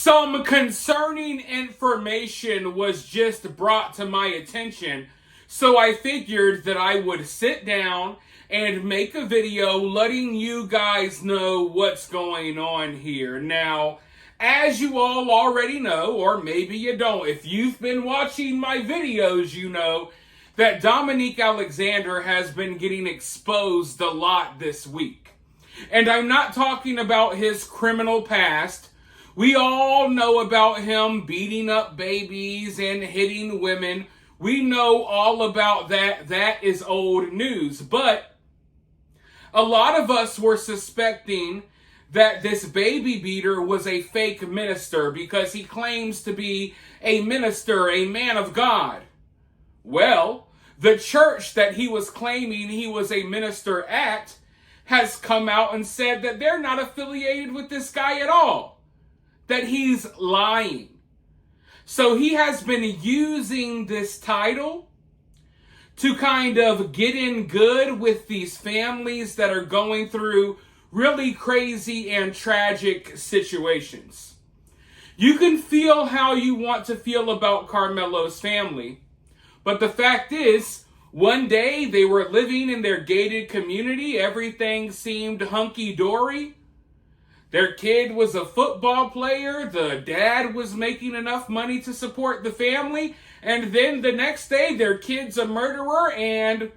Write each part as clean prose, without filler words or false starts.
Some concerning information was just brought to my attention, so I figured that I would sit down and make a video letting you guys know what's going on here. Now, as you all already know, or maybe you don't, if you've been watching my videos, you know that Dominique Alexander has been getting exposed a lot this week. And I'm not talking about his criminal past. We all know about him beating up babies and hitting women. We know all about that. That is old news. But a lot of us were suspecting that this baby beater was a fake minister because he claims to be a minister, a man of God. Well, the church that he was claiming he was a minister at has come out and said that they're not affiliated with this guy at all. That he's lying. So he has been using this title to kind of get in good with these families that are going through really crazy and tragic situations. You can feel how you want to feel about Karmelo's family, but the fact is, one day they were living in their gated community, everything seemed hunky-dory. Their kid was a football player. The dad was making enough money to support the family. And then the next day, their kid's a murderer and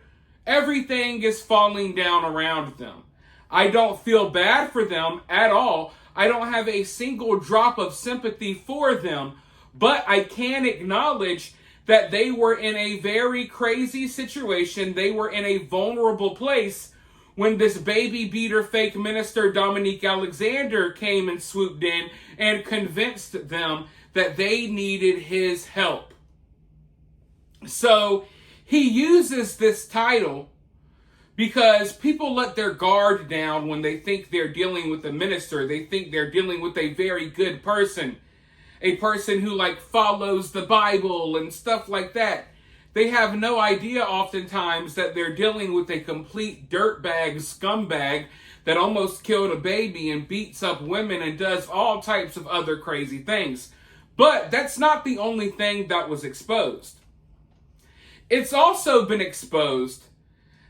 everything is falling down around them. I don't feel bad for them at all. I don't have a single drop of sympathy for them. But I can acknowledge that they were in a very crazy situation. They were in a vulnerable place when this baby beater fake minister Dominique Alexander came and swooped in and convinced them that they needed his help. So he uses this title because people let their guard down when they think they're dealing with a minister. They think they're dealing with a very good person, a person who follows the Bible and stuff like that. They have no idea oftentimes that they're dealing with a complete dirtbag scumbag that almost killed a baby and beats up women and does all types of other crazy things. But that's not the only thing that was exposed. It's also been exposed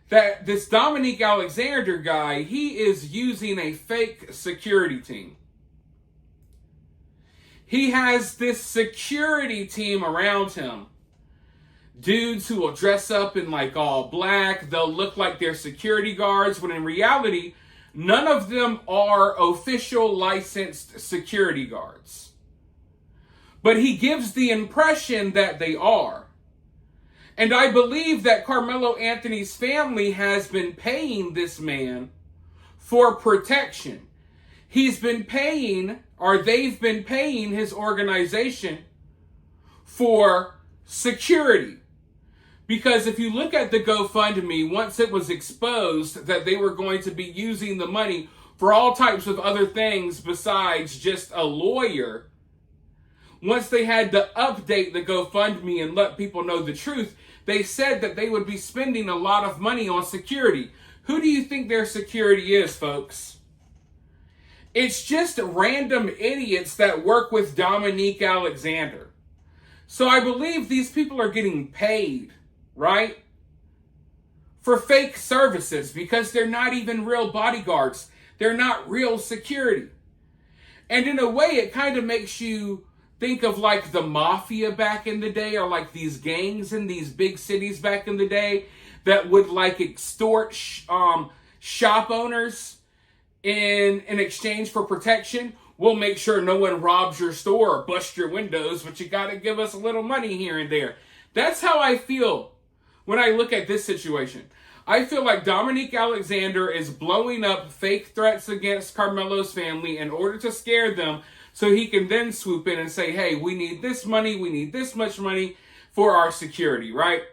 that this Dominique Alexander guy, he is using a fake security team. He has this security team around him. Dudes who will dress up in all black. They'll look like they're security guards, when in reality, none of them are official licensed security guards. But he gives the impression that they are. And I believe that Carmelo Anthony's family has been paying this man for protection. He's been paying, or they've been paying his organization for security. Because if you look at the GoFundMe, once it was exposed that they were going to be using the money for all types of other things besides just a lawyer, once they had to update the GoFundMe and let people know the truth, they said that they would be spending a lot of money on security. Who do you think their security is, folks? It's just random idiots that work with Dominique Alexander. So I believe these people are getting paid, right, for fake services because they're not even real bodyguards. They're not real security. And in a way, it kind of makes you think of the mafia back in the day, or these gangs in these big cities back in the day that would extort shop owners in exchange for protection. We'll make sure no one robs your store or busts your windows, but you got to give us a little money here and there. That's how I feel when I look at this situation. I feel like Dominique Alexander is blowing up fake threats against Carmelo's family in order to scare them so he can then swoop in and say, hey, we need this money, we need this much money for our security, right?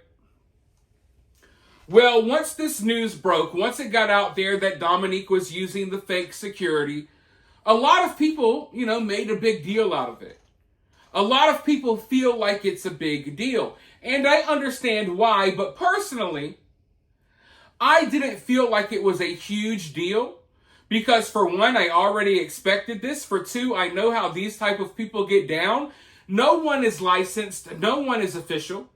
Well, once this news broke, once it got out there that Dominique was using the fake security, a lot of people, made a big deal out of it. A lot of people feel like it's a big deal. And I understand why, but personally, I didn't feel like it was a huge deal Because for one, I already expected this. For two, I know how these type of people get down. No one is licensed. No one is official.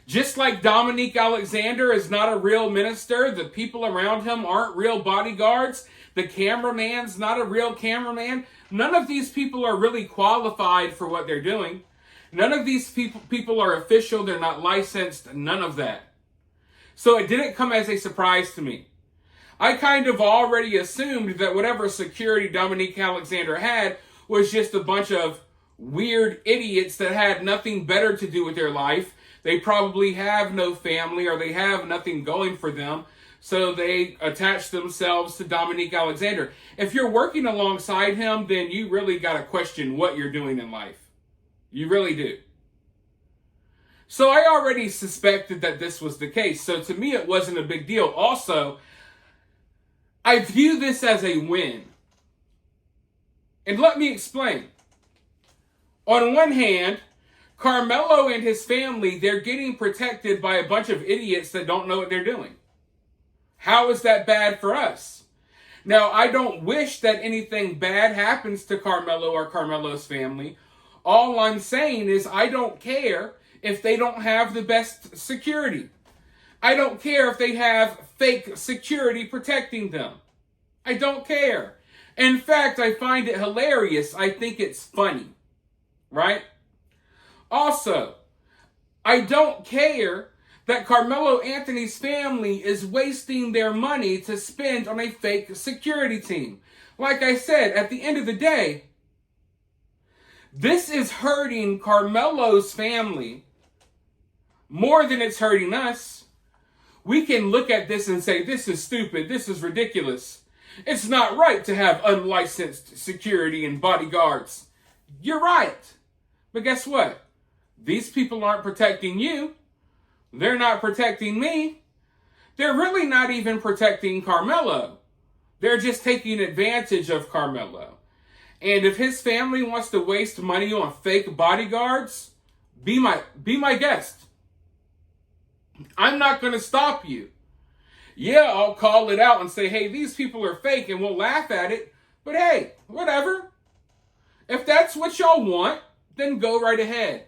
Just like Dominique Alexander is not a real minister, the people around him aren't real bodyguards, the cameraman's not a real cameraman. None of these people are really qualified for what they're doing. None of these people are official. They're not licensed. None of that. So it didn't come as a surprise to me. I kind of already assumed that whatever security Dominique Alexander had was just a bunch of weird idiots that had nothing better to do with their life. They probably have no family or they have nothing going for them. So they attach themselves to Dominique Alexander. If you're working alongside him, then you really got to question what you're doing in life. You really do. So I already suspected that this was the case. So to me, it wasn't a big deal. Also, I view this as a win. And let me explain. On one hand, Karmelo and his family, they're getting protected by a bunch of idiots that don't know what they're doing. How is that bad for us? Now, I don't wish that anything bad happens to Karmelo or Karmelo's family. All I'm saying is I don't care if they don't have the best security. I don't care if they have fake security protecting them. I don't care. In fact, I find it hilarious. I think it's funny. Right? Also, I don't care that Carmelo Anthony's family is wasting their money to spend on a fake security team. Like I said, at the end of the day, this is hurting Carmelo's family more than it's hurting us. We can look at this and say, this is stupid, this is ridiculous. It's not right to have unlicensed security and bodyguards. You're right. But guess what? These people aren't protecting you. They're not protecting me. They're really not even protecting Karmelo. They're just taking advantage of Karmelo. And if his family wants to waste money on fake bodyguards, be my guest. I'm not going to stop you. Yeah, I'll call it out and say, hey, these people are fake, and we'll laugh at it. But hey, whatever. If that's what y'all want, then go right ahead.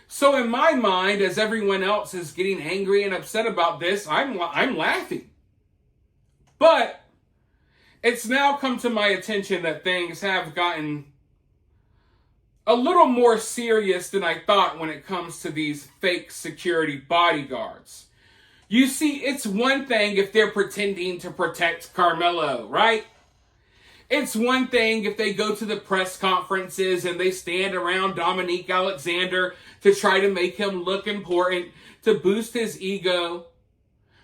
So in my mind, as everyone else is getting angry and upset about this, I'm laughing. But it's now come to my attention that things have gotten a little more serious than I thought when it comes to these fake security bodyguards. You see, it's one thing if they're pretending to protect Karmelo, right? It's one thing if they go to the press conferences and they stand around Dominique Alexander to try to make him look important, to boost his ego,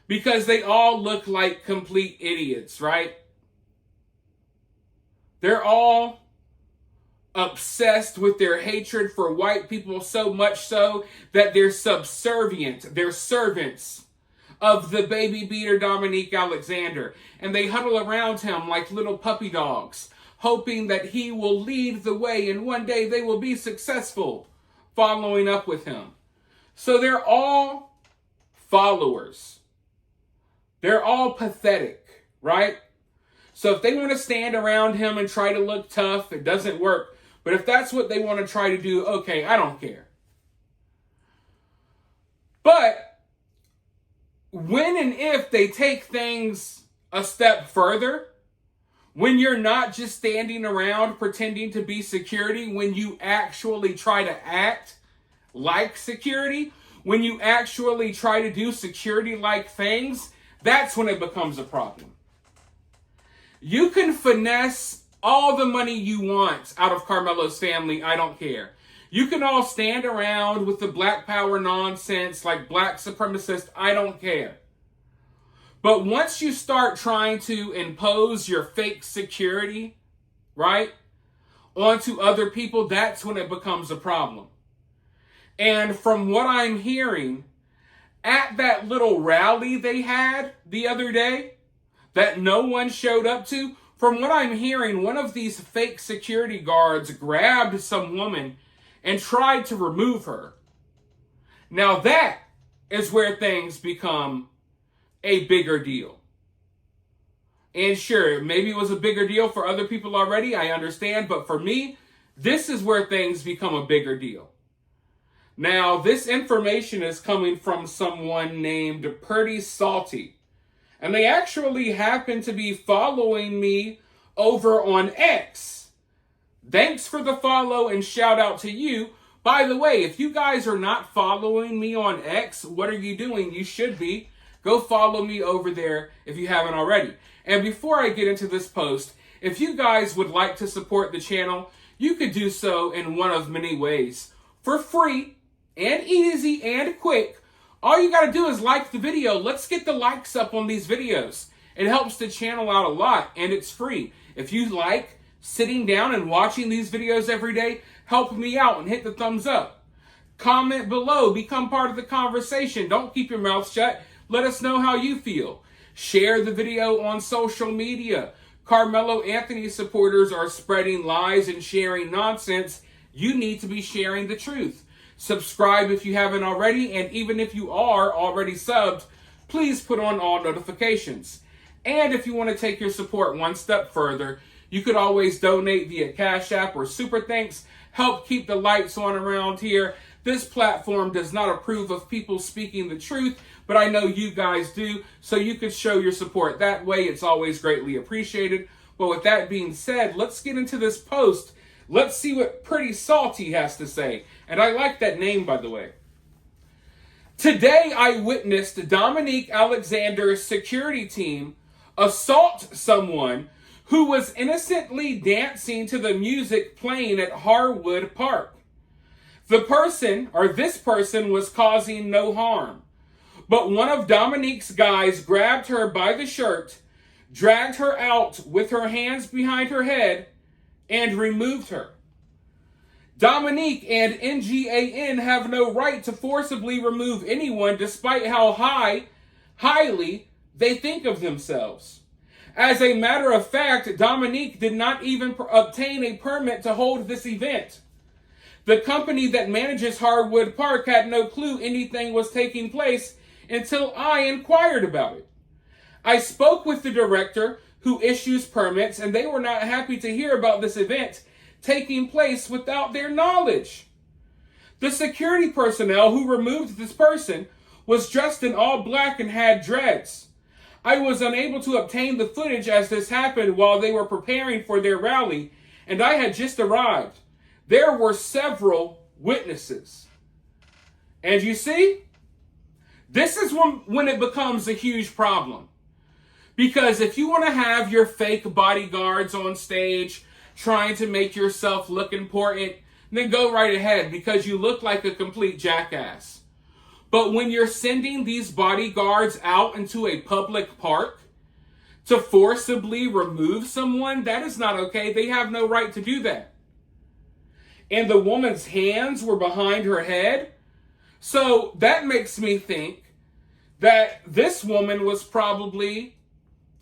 because they all look like complete idiots, right? They're all obsessed with their hatred for white people, so much so that they're subservient, they're servants of the baby beater Dominique Alexander. And they huddle around him like little puppy dogs, hoping that he will lead the way and one day they will be successful following up with him. So they're all followers. They're all pathetic, right? So if they want to stand around him and try to look tough, it doesn't work. But if that's what they want to try to do, okay, I don't care. But when and if they take things a step further, when you're not just standing around pretending to be security, when you actually try to act like security, when you actually try to do security-like things, that's when it becomes a problem. You can finesse all the money you want out of Karmelo's family, I don't care. You can all stand around with the black power nonsense like black supremacists, I don't care. But once you start trying to impose your fake security, right, onto other people, that's when it becomes a problem. And from what I'm hearing, at that little rally they had the other day that no one showed up to, from what I'm hearing, one of these fake security guards grabbed some woman and tried to remove her. Now that is where things become a bigger deal. And sure, maybe it was a bigger deal for other people already, I understand, but for me, this is where things become a bigger deal. Now, this information is coming from someone named Pretty Salty, and they actually happen to be following me over on X. Thanks for the follow and shout out to you. By the way, if you guys are not following me on X, what are you doing? You should be. Go follow me over there if you haven't already. And before I get into this post, if you guys would like to support the channel, you could do so in one of many ways. For free and easy and quick, all you got to do is like the video. Let's get the likes up on these videos. It helps the channel out a lot, and it's free. If you like sitting down and watching these videos every day, help me out and hit the thumbs up. Comment below. Become part of the conversation. Don't keep your mouth shut. Let us know how you feel. Share the video on social media. Karmelo Anthony supporters are spreading lies and sharing nonsense. You need to be sharing the truth. Subscribe if you haven't already, and even if you are already subbed, please put on all notifications. And if you want to take your support one step further, you could always donate via Cash App or Super Thanks. Help keep the lights on around here. This platform does not approve of people speaking the truth, but I know you guys do, so you could show your support that way. It's always greatly appreciated. But with that being said, let's get into this post. Let's see what Pretty Salty has to say. And I like that name, by the way. Today, I witnessed Dominique Alexander's security team assault someone who was innocently dancing to the music playing at Harwood Park. This person was causing no harm. But one of Dominique's guys grabbed her by the shirt, dragged her out with her hands behind her head, and removed her. Dominique and NGAN have no right to forcibly remove anyone despite how highly they think of themselves. As a matter of fact, Dominique did not even obtain a permit to hold this event. The company that manages Harwood Park had no clue anything was taking place until I inquired about it. I spoke with the director who issues permits, and they were not happy to hear about this event taking place without their knowledge. The security personnel who removed this person was dressed in all black and had dreads. I was unable to obtain the footage as this happened while they were preparing for their rally, and I had just arrived. There were several witnesses. And you see, this is when it becomes a huge problem. Because if you want to have your fake bodyguards on stage trying to make yourself look important, then go right ahead because you look like a complete jackass. But when you're sending these bodyguards out into a public park to forcibly remove someone, that is not okay. They have no right to do that. And the woman's hands were behind her head. So that makes me think that this woman was probably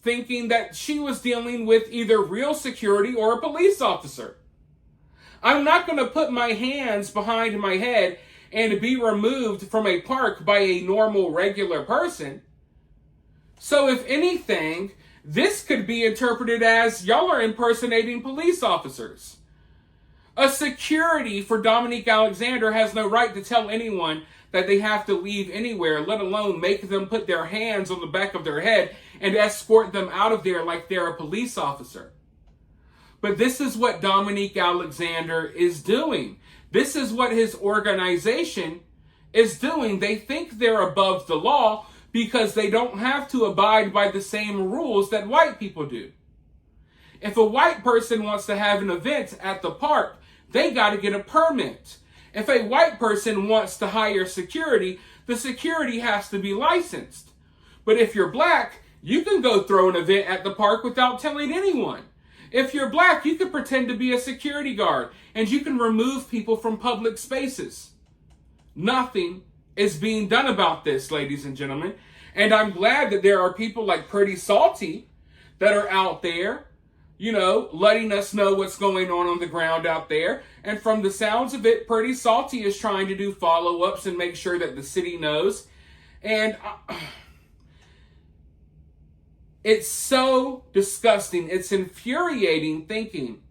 thinking that she was dealing with either real security or a police officer. I'm not going to put my hands behind my head and be removed from a park by a normal, regular person. So if anything, this could be interpreted as y'all are impersonating police officers. A security for Dominique Alexander has no right to tell anyone that they have to leave anywhere, let alone make them put their hands on the back of their head and escort them out of there like they're a police officer. But this is what Dominique Alexander is doing. This is what his organization is doing. They think they're above the law because they don't have to abide by the same rules that white people do. If a white person wants to have an event at the park, they got to get a permit. If a white person wants to hire security, the security has to be licensed. But if you're black, you can go throw an event at the park without telling anyone. If you're black, you can pretend to be a security guard and you can remove people from public spaces. Nothing is being done about this, ladies and gentlemen. And I'm glad that there are people like Pretty Salty that are out there, letting us know what's going on the ground out there. And from the sounds of it, Pretty Salty is trying to do follow-ups and make sure that the city knows. And It's so disgusting. It's infuriating thinking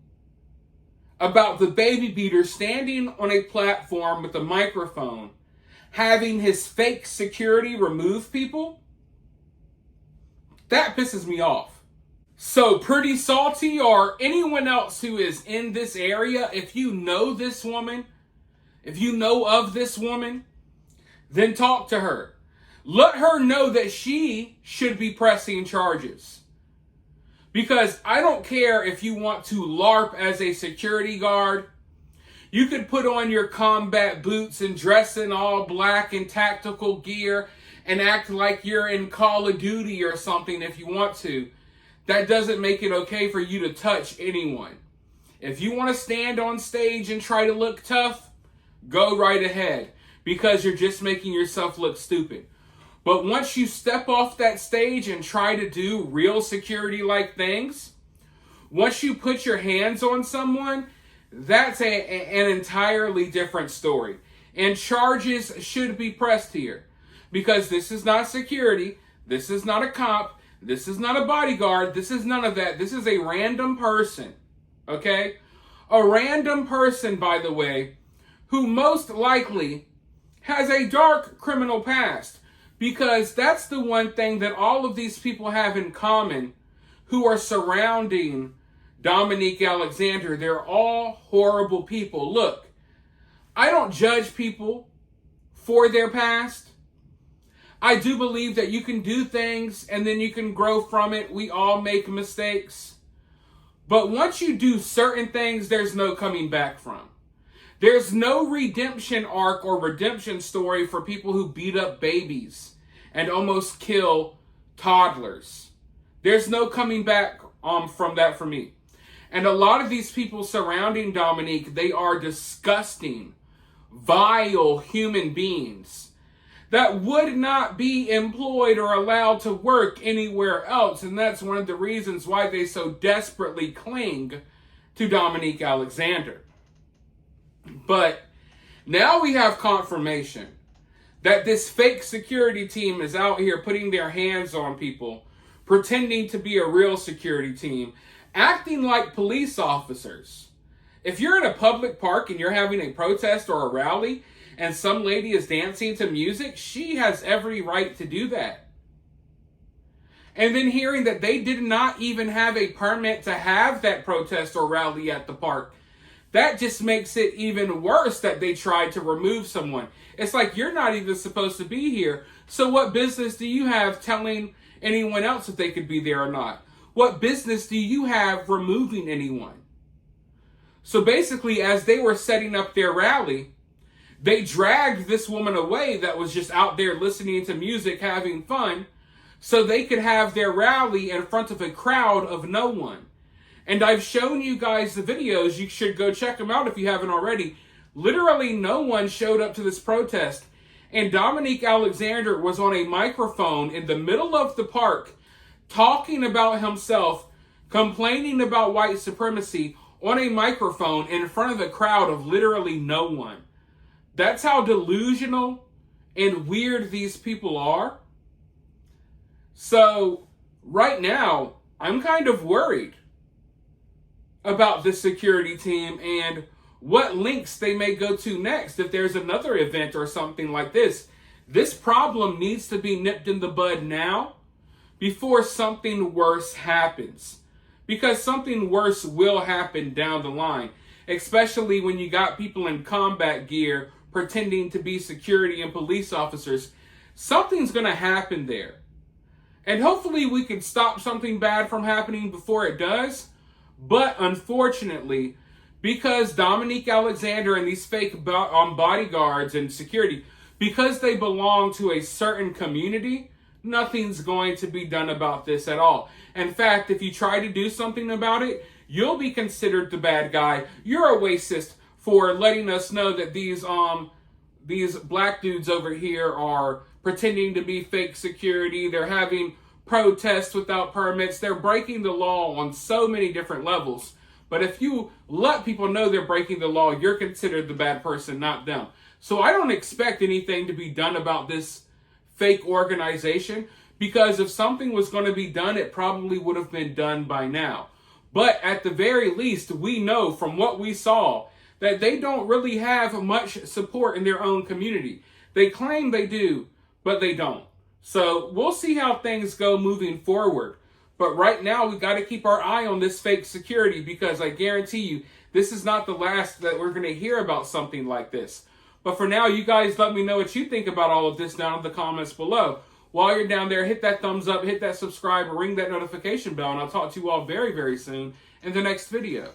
about the baby beater standing on a platform with a microphone, having his fake security remove people. That pisses me off. So Pretty Salty or anyone else who is in this area, if you know this woman, if you know of this woman, then talk to her. Let her know that she should be pressing charges. Because I don't care if you want to LARP as a security guard. You could put on your combat boots and dress in all black and tactical gear and act like you're in Call of Duty or something if you want to. That doesn't make it okay for you to touch anyone. If you want to stand on stage and try to look tough, go right ahead, because you're just making yourself look stupid. But once you step off that stage and try to do real security-like things, once you put your hands on someone, that's an entirely different story. And charges should be pressed here. Because this is not security, this is not a cop, this is not a bodyguard, this is none of that. This is a random person, okay? A random person, by the way, who most likely has a dark criminal past. Because that's the one thing that all of these people have in common who are surrounding Dominique Alexander. They're all horrible people. Look, I don't judge people for their past. I do believe that you can do things and then you can grow from it. We all make mistakes. But once you do certain things, there's no coming back from. There's no redemption arc or redemption story for people who beat up babies and almost kill toddlers. There's no coming back from that for me. And a lot of these people surrounding Dominique, they are disgusting, vile human beings that would not be employed or allowed to work anywhere else. And that's one of the reasons why they so desperately cling to Dominique Alexander. But now we have confirmation that this fake security team is out here putting their hands on people, pretending to be a real security team, acting like police officers. If you're in a public park and you're having a protest or a rally and some lady is dancing to music, she has every right to do that. And then hearing that they did not even have a permit to have that protest or rally at the park, that just makes it even worse that they tried to remove someone. It's like, you're not even supposed to be here. So what business do you have telling anyone else if they could be there or not? What business do you have removing anyone? So basically, as they were setting up their rally, they dragged this woman away that was just out there listening to music, having fun, so they could have their rally in front of a crowd of no one. And I've shown you guys the videos. You should go check them out if you haven't already. Literally no one showed up to this protest. And Dominique Alexander was on a microphone in the middle of the park talking about himself, complaining about white supremacy on a microphone in front of a crowd of literally no one. That's how delusional and weird these people are. So right now, I'm kind of worried about the security team and what links they may go to next if there's another event or something like this. This problem needs to be nipped in the bud now before something worse happens. Because something worse will happen down the line, especially when you got people in combat gear pretending to be security and police officers. Something's going to happen there. And hopefully we can stop something bad from happening before it does. But unfortunately, because Dominique Alexander and these fake bodyguards and security, because they belong to a certain community, nothing's going to be done about this at all. In fact, if you try to do something about it, you'll be considered the bad guy. You're a racist for letting us know that these black dudes over here are pretending to be fake security. They're having protests without permits. They're breaking the law on so many different levels. But if you let people know they're breaking the law, you're considered the bad person, not them. So I don't expect anything to be done about this fake organization. because if something was going to be done, it probably would have been done by now. But at the very least, we know from what we saw that they don't really have much support in their own community. They claim they do, but they don't. So we'll see how things go moving forward. But right now, we got to keep our eye on this fake security, because I guarantee you, this is not the last that we're going to hear about something like this. But for now, you guys let me know what you think about all of this down in the comments below. While you're down there, hit that thumbs up, hit that subscribe, or ring that notification bell, and I'll talk to you all very, very soon in the next video.